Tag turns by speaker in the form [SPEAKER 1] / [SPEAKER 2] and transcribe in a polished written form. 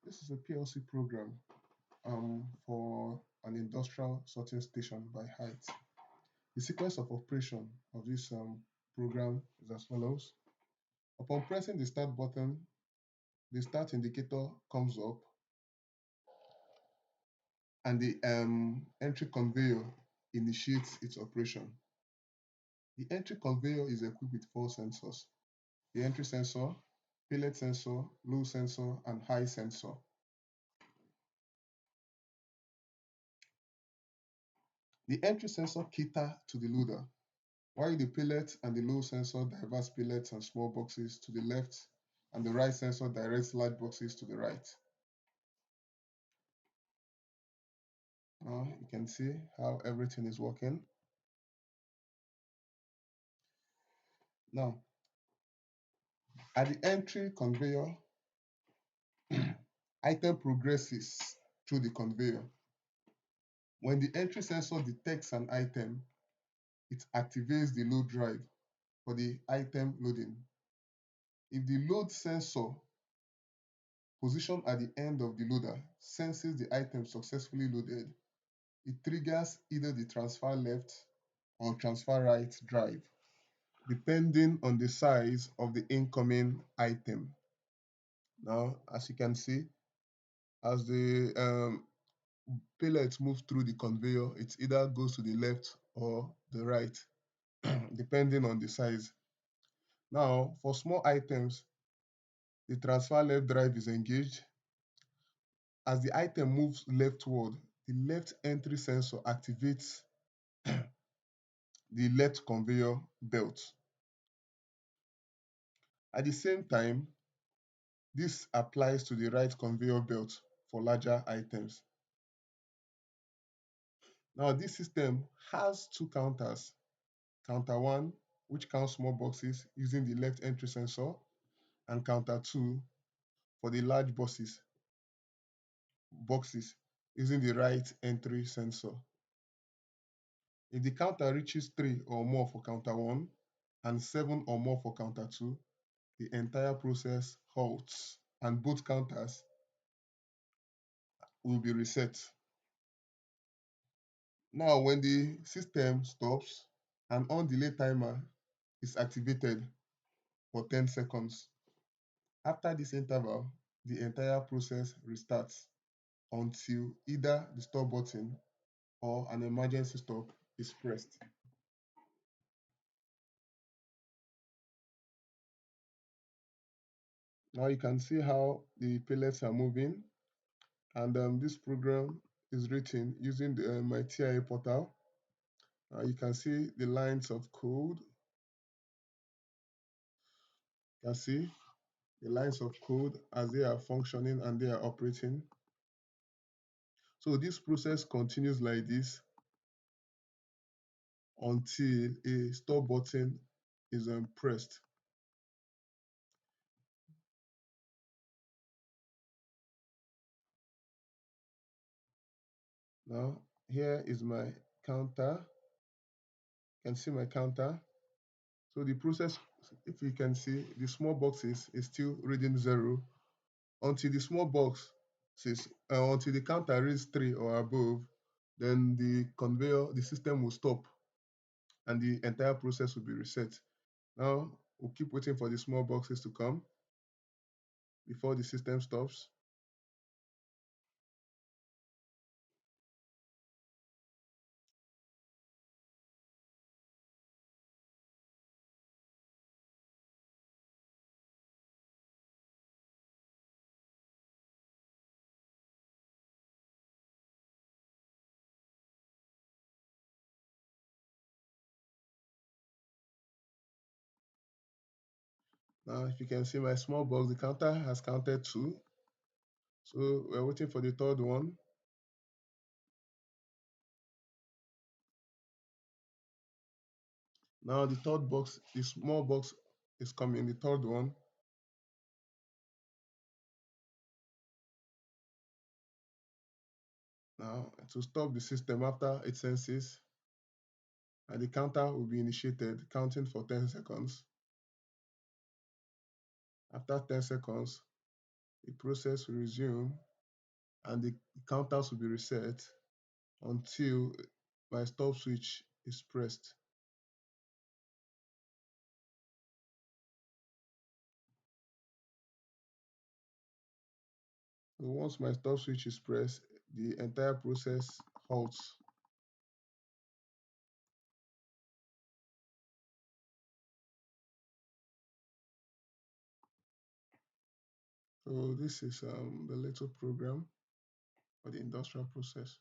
[SPEAKER 1] This is a PLC program for an industrial sorting station by height. The sequence of operation of this program is as follows. Upon pressing the start button, the start indicator comes up and the entry conveyor initiates its operation. The entry conveyor is equipped with 4 sensors: the entry sensor, pallet sensor, low sensor, and high sensor. The entry sensor cater to the loader, while the pallet and the low sensor diverts pallets and small boxes to the left, and the right sensor directs large boxes to the right. Now you can see how everything is working. Now, at the entry conveyor, item progresses through the conveyor. When the entry sensor detects an item, it activates the load drive for the item loading. If the load sensor positioned at the end of the loader senses the item successfully loaded, it triggers either the transfer left or transfer right drive, depending on the size of the incoming item. Now, as you can see, as the pallet moves through the conveyor, it either goes to the left or the right, depending on the size. Now, for small items, the transfer left drive is engaged. As the item moves leftward, the left entry sensor activates the left conveyor belt. At the same time, this applies to the right conveyor belt for larger items. Now, this system has two counters. Counter 1, which counts small boxes using the left entry sensor, and counter 2 for the large boxes using the right entry sensor. If the counter reaches 3 or more for counter 1 and 7 or more for counter 2, the entire process halts and both counters will be reset. Now, when the system stops, an on-delay timer is activated for 10 seconds. After this interval, the entire process restarts until either the stop button or an emergency stop is pressed. Now you can see how the pellets are moving, and this program is written using my TIA portal. You can see the lines of code. You can see the lines of code as they are functioning and they are operating. So this process continues like this until a stop button is pressed. Now, here is my counter. You can see my counter. So the process, if you can see, the small boxes is still reading 0 until the small box says, until the counter reads 3 or above, then the conveyor, the system will stop and the entire process will be reset. Now, we'll keep waiting for the small boxes to come before the system stops. Now, if you can see my small box, the counter has counted 2. So we're waiting for the third one. Now the third box, the small box is coming, the third one. Now to stop the system after it senses, and the counter will be initiated, counting for 10 seconds. After 10 seconds, the process will resume and the counters will be reset until my stop switch is pressed. So once my stop switch is pressed, the entire process halts. So this is the little program for the industrial process.